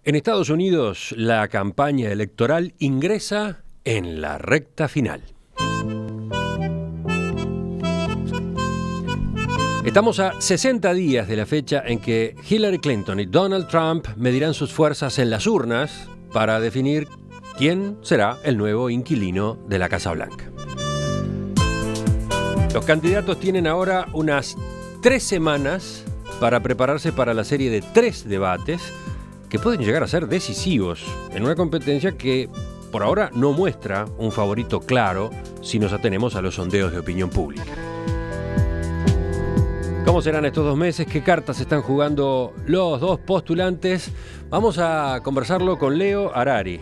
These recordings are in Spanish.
En Estados Unidos, la campaña electoral ingresa en la recta final. Estamos a 60 días de la fecha en que Hillary Clinton y Donald Trump medirán sus fuerzas en las urnas para definir quién será el nuevo inquilino de la Casa Blanca. Los candidatos tienen ahora unas 3 semanas para prepararse para la serie de 3 debates que pueden llegar a ser decisivos en una competencia que por ahora no muestra un favorito claro si nos atenemos a los sondeos de opinión pública. ¿Cómo serán estos 2 meses? ¿Qué cartas están jugando los dos postulantes? Vamos a conversarlo con Leo Harari,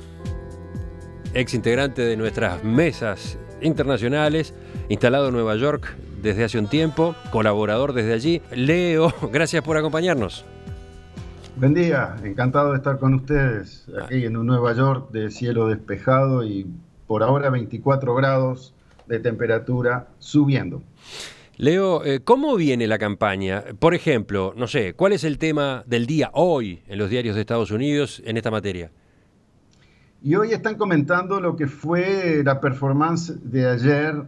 ex integrante de nuestras mesas internacionales, instalado en Nueva York desde hace un tiempo, colaborador desde allí. Leo, gracias por acompañarnos. Buen día, encantado de estar con ustedes aquí en un Nueva York de cielo despejado y por ahora 24 grados de temperatura subiendo. Leo, ¿cómo viene la campaña? Por ejemplo, no sé, ¿cuál es el tema del día hoy en los diarios de Estados Unidos en esta materia? Y hoy están comentando lo que fue la performance de ayer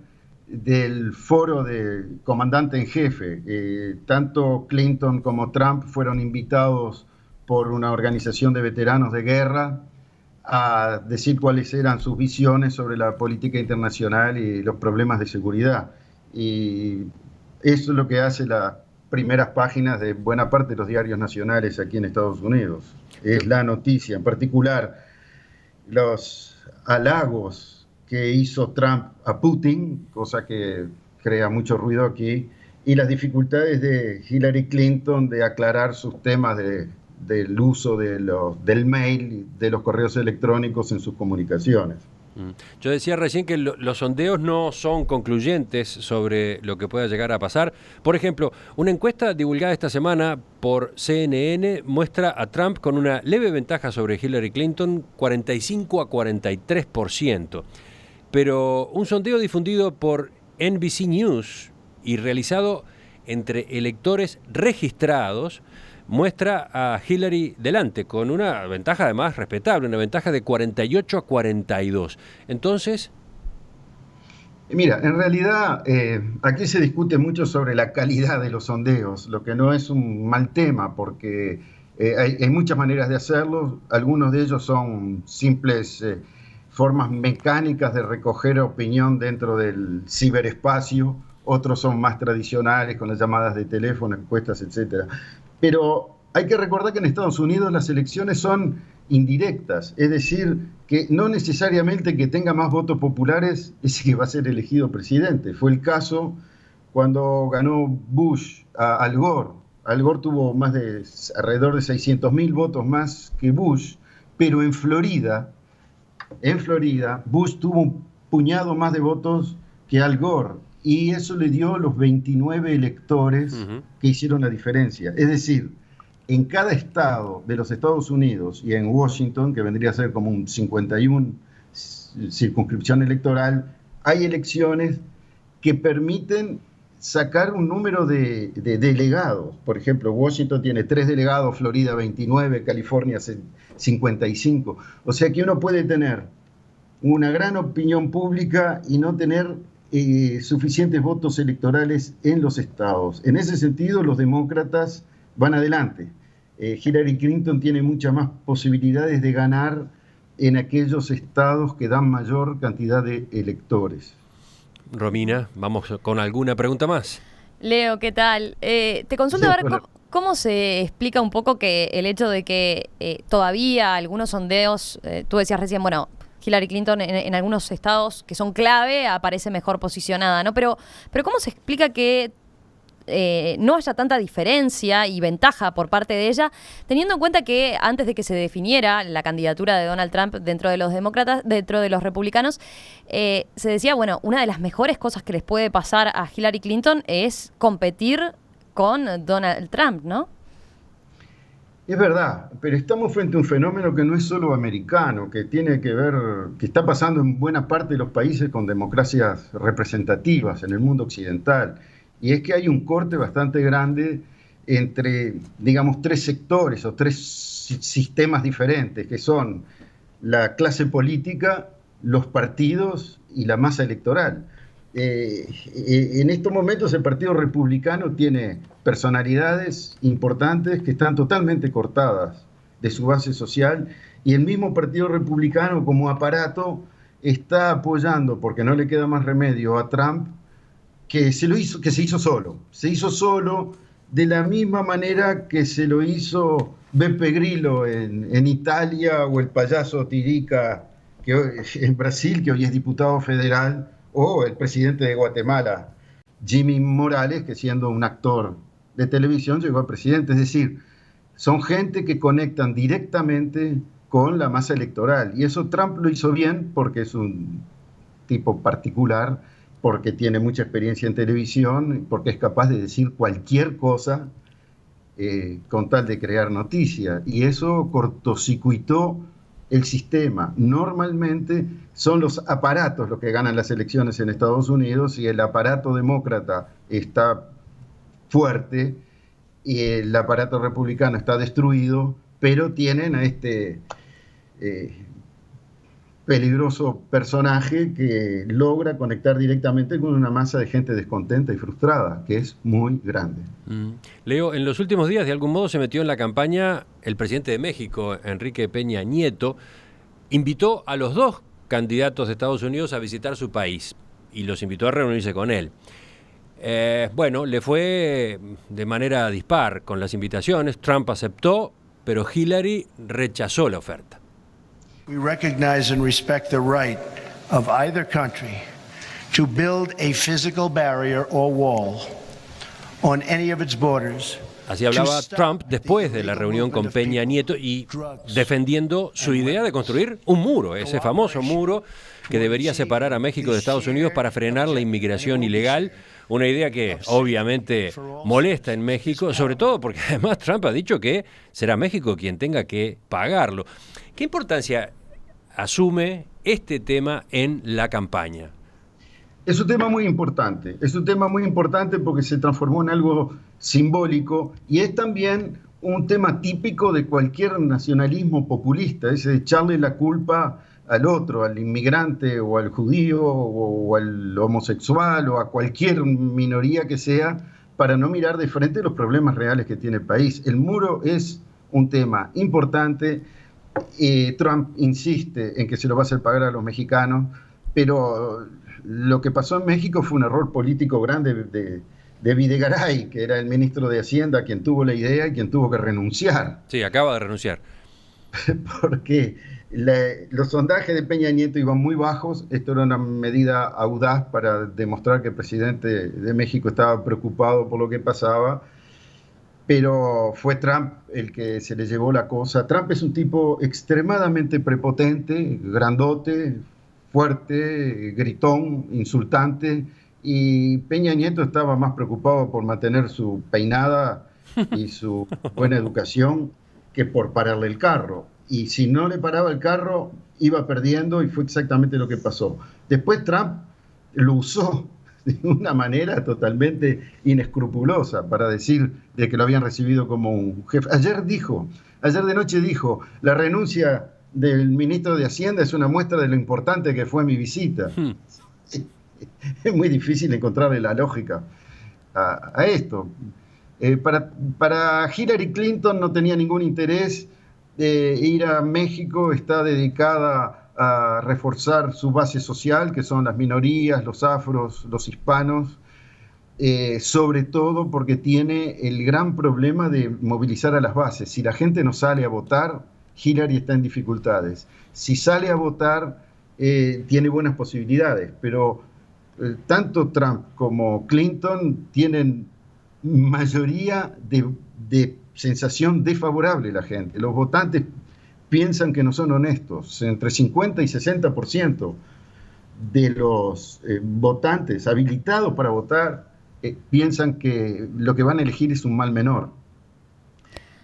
del foro de comandante en jefe. Tanto Clinton como Trump fueron invitados por una organización de veteranos de guerra a decir cuáles eran sus visiones sobre la política internacional y los problemas de seguridad. Y eso es lo que hace las primeras páginas de buena parte de los diarios nacionales aquí en Estados Unidos. Es la noticia, en particular los halagos que hizo Trump a Putin, cosa que crea mucho ruido aquí, y las dificultades de Hillary Clinton de aclarar sus temas del uso del mail, de los correos electrónicos en sus comunicaciones. Yo decía recién que los sondeos no son concluyentes sobre lo que pueda llegar a pasar. Por ejemplo, una encuesta divulgada esta semana por CNN muestra a Trump con una leve ventaja sobre Hillary Clinton, 45 a 43%. Pero un sondeo difundido por NBC News y realizado entre electores registrados muestra a Hillary delante, con una ventaja además respetable, una ventaja de 48 a 42. Entonces... Mira, en realidad aquí se discute mucho sobre la calidad de los sondeos, lo que no es un mal tema, porque hay muchas maneras de hacerlo. Algunos de ellos son simples formas mecánicas de recoger opinión dentro del ciberespacio, otros son más tradicionales, con las llamadas de teléfono, encuestas, etcétera. Pero hay que recordar que en Estados Unidos las elecciones son indirectas, es decir, que no necesariamente que tenga más votos populares es que va a ser elegido presidente. Fue el caso cuando ganó Bush a Al Gore. Al Gore tuvo alrededor de 600.000 votos más que Bush, pero en Florida, Bush tuvo un puñado más de votos que Al Gore. Y eso le dio los 29 electores que hicieron la diferencia. Es decir, en cada estado de los Estados Unidos y en Washington, que vendría a ser como un 51 circunscripción electoral, hay elecciones que permiten sacar un número de delegados. Por ejemplo, Washington tiene 3 delegados, Florida 29, California 55. O sea que uno puede tener una gran opinión pública y no tener suficientes votos electorales en los estados. En ese sentido, los demócratas van adelante. Hillary Clinton tiene muchas más posibilidades de ganar en aquellos estados que dan mayor cantidad de electores. Romina, vamos con alguna pregunta más. Leo, ¿qué tal? Te consulto a ver cómo se explica un poco que el hecho de que todavía algunos sondeos, tú decías recién, bueno, Hillary Clinton en algunos estados que son clave aparece mejor posicionada, ¿no? Pero ¿cómo se explica que no haya tanta diferencia y ventaja por parte de ella, teniendo en cuenta que antes de que se definiera la candidatura de Donald Trump dentro de los demócratas, dentro de los republicanos, se decía, bueno, una de las mejores cosas que les puede pasar a Hillary Clinton es competir con Donald Trump, ¿no? Es verdad, pero estamos frente a un fenómeno que no es solo americano, que tiene que ver, que está pasando en buena parte de los países con democracias representativas en el mundo occidental. Y es que hay un corte bastante grande entre, digamos, 3 sectores o 3 sistemas diferentes, que son la clase política, los partidos y la masa electoral. En estos momentos el Partido Republicano tiene personalidades importantes que están totalmente cortadas de su base social, y el mismo Partido Republicano como aparato está apoyando, porque no le queda más remedio, a Trump, que se hizo solo. Se hizo solo de la misma manera que se lo hizo Beppe Grillo en Italia, o el payaso Tirica en Brasil, que hoy es diputado federal, o el presidente de Guatemala, Jimmy Morales, que siendo un actor de televisión llegó a presidente. Es decir, son gente que conectan directamente con la masa electoral, y eso Trump lo hizo bien porque es un tipo particular, porque tiene mucha experiencia en televisión, porque es capaz de decir cualquier cosa con tal de crear noticia, y eso cortocircuitó el sistema. Normalmente son los aparatos los que ganan las elecciones en Estados Unidos, y el aparato demócrata está fuerte y el aparato republicano está destruido, pero tienen a este peligroso personaje que logra conectar directamente con una masa de gente descontenta y frustrada, que es muy grande. Leo, en los últimos días de algún modo se metió en la campaña el presidente de México, Enrique Peña Nieto. Invitó a los dos candidatos de Estados Unidos a visitar su país y los invitó a reunirse con él. Bueno, le fue de manera dispar con las invitaciones. Trump aceptó, pero Hillary rechazó la oferta. We recognize and respect the right of either country to build a physical barrier or wall on any of its borders. Así hablaba Trump después de la reunión con Peña Nieto y defendiendo su idea de construir un muro, ese famoso muro que debería separar a México de Estados Unidos para frenar la inmigración ilegal. Una idea que obviamente molesta en México, sobre todo porque además Trump ha dicho que será México quien tenga que pagarlo. ¿Qué importancia asume este tema en la campaña? Es un tema muy importante, porque se transformó en algo simbólico, y es también un tema típico de cualquier nacionalismo populista, ese de echarle la culpa al otro, al inmigrante o al judío o al homosexual o a cualquier minoría que sea, para no mirar de frente los problemas reales que tiene el país. El muro es un tema importante. Trump insiste en que se lo va a hacer pagar a los mexicanos, pero lo que pasó en México fue un error político grande de Videgaray, que era el ministro de Hacienda, quien tuvo la idea y quien tuvo que renunciar. Sí, acaba de renunciar. Porque los sondajes de Peña Nieto iban muy bajos. Esto era una medida audaz para demostrar que el presidente de México estaba preocupado por lo que pasaba, pero fue Trump el que se le llevó la cosa. Trump es un tipo extremadamente prepotente, grandote, fuerte, gritón, insultante, y Peña Nieto estaba más preocupado por mantener su peinada y su buena educación que por pararle el carro. Y si no le paraba el carro, iba perdiendo, y fue exactamente lo que pasó. Después Trump lo usó de una manera totalmente inescrupulosa para decir de que lo habían recibido como un jefe. Ayer de noche dijo, la renuncia del ministro de Hacienda es una muestra de lo importante que fue mi visita. Es muy difícil encontrarle la lógica a esto. Para Hillary Clinton no tenía ningún interés ir a México, está dedicada a reforzar su base social, que son las minorías, los afros, los hispanos, sobre todo porque tiene el gran problema de movilizar a las bases. Si la gente no sale a votar, Hillary está en dificultades. Si sale a votar, tiene buenas posibilidades, pero tanto Trump como Clinton tienen mayoría de sensación desfavorable a la gente. Los votantes piensan que no son honestos. Entre 50 y 60% de los votantes habilitados para votar piensan que lo que van a elegir es un mal menor.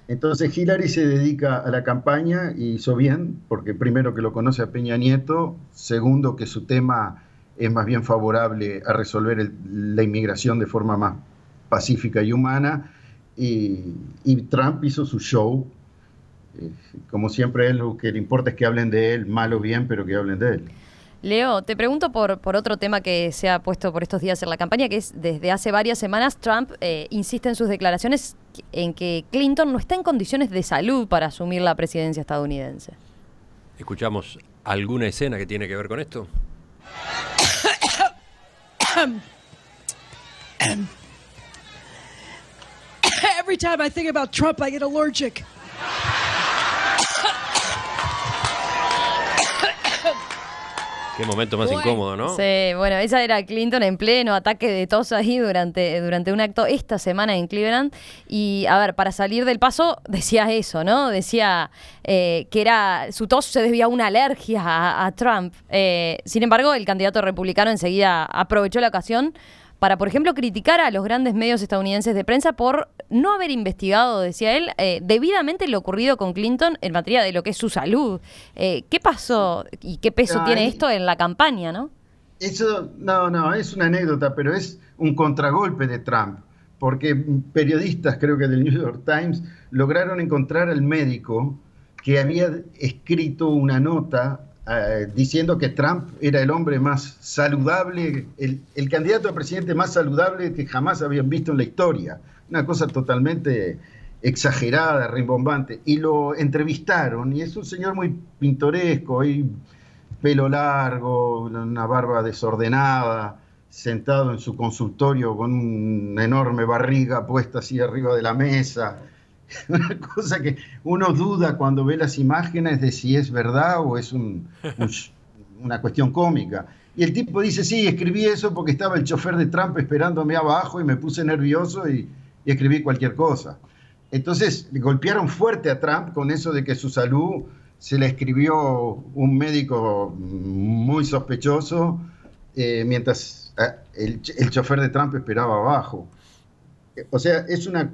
Entonces Hillary se dedica a la campaña, y hizo bien, porque primero que lo conoce a Peña Nieto, segundo que su tema es más bien favorable a resolver la inmigración de forma más pacífica y humana, y Trump hizo su show Como siempre, él lo que le importa es que hablen de él, mal o bien, pero que hablen de él. Leo, te pregunto por otro tema que se ha puesto por estos días en la campaña, que es desde hace varias semanas Trump insiste en sus declaraciones en que Clinton no está en condiciones de salud para asumir la presidencia estadounidense. ¿Escuchamos alguna escena que tiene que ver con esto? Every time I think about Trump, I get allergic. Qué momento más incómodo, ¿no? Sí, bueno, esa era Clinton en pleno ataque de tos ahí durante un acto esta semana en Cleveland. Y, a ver, para salir del paso, decía eso, ¿no? Decía que su tos se debía a una alergia a Trump. Sin embargo, el candidato republicano enseguida aprovechó la ocasión para, por ejemplo, criticar a los grandes medios estadounidenses de prensa por no haber investigado, decía él, debidamente lo ocurrido con Clinton en materia de lo que es su salud. ¿Qué pasó y qué peso tiene esto en la campaña, no? Eso, no, es una anécdota, pero es un contragolpe de Trump, porque periodistas, creo que del New York Times, lograron encontrar al médico que había escrito una nota diciendo que Trump era el hombre más saludable, el candidato a presidente más saludable que jamás habían visto en la historia. Una cosa totalmente exagerada, rimbombante. Y lo entrevistaron, y es un señor muy pintoresco, y pelo largo, una barba desordenada, sentado en su consultorio con una enorme barriga puesta así arriba de la mesa. Una cosa que uno duda cuando ve las imágenes de si es verdad o es una cuestión cómica. Y el tipo dice, sí, escribí eso porque estaba el chofer de Trump esperándome abajo y me puse nervioso y escribí cualquier cosa. Entonces le golpearon fuerte a Trump con eso de que su salud se la escribió un médico muy sospechoso mientras el chofer de Trump esperaba abajo. O sea, es una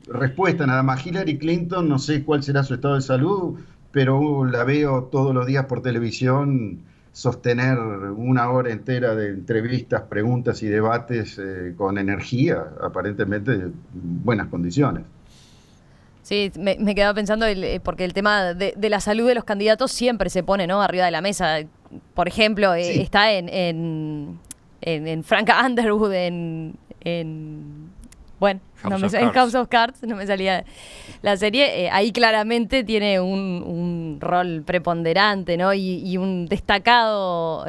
respuesta nada más. Hillary Clinton, no sé cuál será su estado de salud, pero la veo todos los días por televisión sostener una hora entera de entrevistas, preguntas y debates con energía, aparentemente en buenas condiciones. Sí, me quedaba pensando, porque el tema de la salud de los candidatos siempre se pone, ¿no?, arriba de la mesa. Por ejemplo, sí, está en Frank Underwood, bueno, en House of Cards, no me salía la serie. Ahí claramente tiene un rol preponderante, ¿no? Y un destacado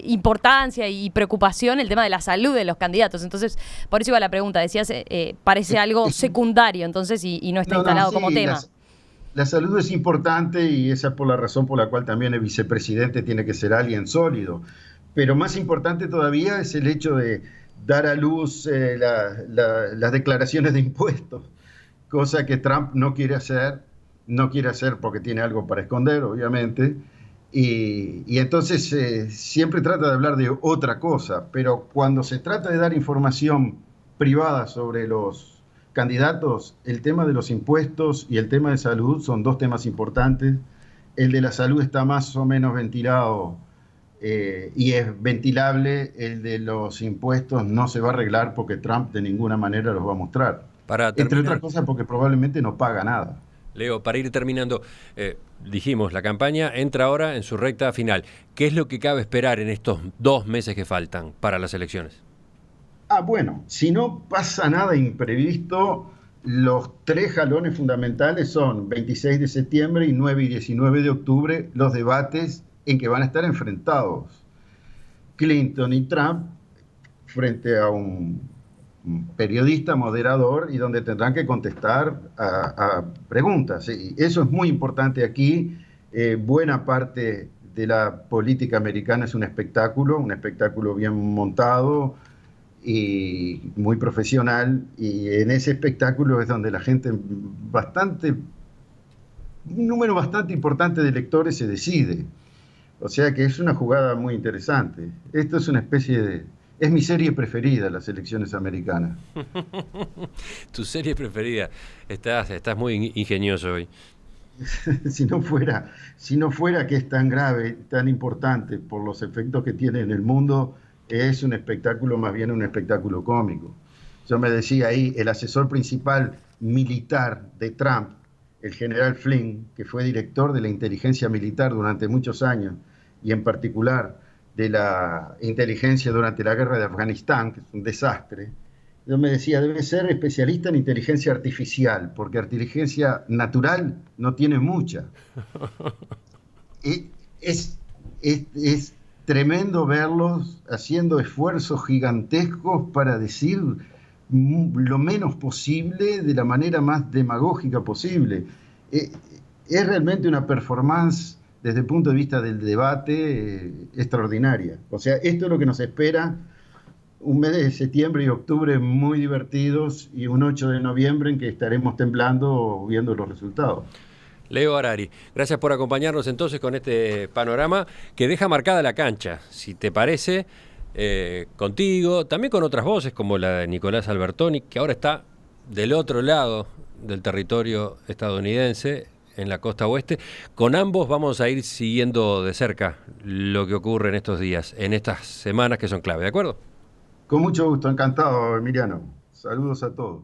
importancia y preocupación el tema de la salud de los candidatos. Entonces, por eso iba la pregunta. Decías, parece algo secundario, entonces, y no está instalado como tema. La salud es importante y esa es por la razón por la cual también el vicepresidente tiene que ser alguien sólido. Pero más importante todavía es el hecho de dar a luz las declaraciones de impuestos, cosa que Trump no quiere hacer porque tiene algo para esconder, obviamente, y entonces siempre trata de hablar de otra cosa, pero cuando se trata de dar información privada sobre los candidatos, el tema de los impuestos y el tema de salud son dos temas importantes. El de la salud está más o menos ventilado, y es ventilable. El de los impuestos no se va a arreglar porque Trump de ninguna manera los va a mostrar. Entre otras cosas porque probablemente no paga nada. Leo, para ir terminando, dijimos, la campaña entra ahora en su recta final. ¿Qué es lo que cabe esperar en estos 2 meses que faltan para las elecciones? Bueno, si no pasa nada imprevisto, los 3 jalones fundamentales son 26 de septiembre y 9 y 19 de octubre, los debates en que van a estar enfrentados Clinton y Trump frente a un periodista moderador y donde tendrán que contestar a preguntas. Y eso es muy importante aquí. Buena parte de la política americana es un espectáculo bien montado y muy profesional, y en ese espectáculo es donde la gente, un número bastante importante de electores se decide. O sea que es una jugada muy interesante. Esto es una especie de... Es mi serie preferida, las elecciones americanas. Tu serie preferida. Estás muy ingenioso hoy. Si no fuera que es tan grave, tan importante por los efectos que tiene en el mundo, es un espectáculo, más bien un espectáculo cómico. Yo me decía ahí, el asesor principal militar de Trump, el general Flynn, que fue director de la inteligencia militar durante muchos años, y en particular de la inteligencia durante la guerra de Afganistán, que es un desastre, yo me decía, debe ser especialista en inteligencia artificial, porque inteligencia natural no tiene mucha. Es tremendo verlos haciendo esfuerzos gigantescos para decir lo menos posible de la manera más demagógica posible. Es realmente una performance desde el punto de vista del debate extraordinaria. O sea, esto es lo que nos espera, un mes de septiembre y octubre muy divertidos y un 8 de noviembre en que estaremos temblando viendo los resultados. Leo Harari, gracias por acompañarnos entonces con este panorama que deja marcada la cancha, si te parece, contigo, también con otras voces como la de Nicolás Albertoni, que ahora está del otro lado del territorio estadounidense, en la costa oeste. Con ambos vamos a ir siguiendo de cerca lo que ocurre en estos días, en estas semanas que son clave, ¿de acuerdo? Con mucho gusto, encantado, Emiliano. Saludos a todos.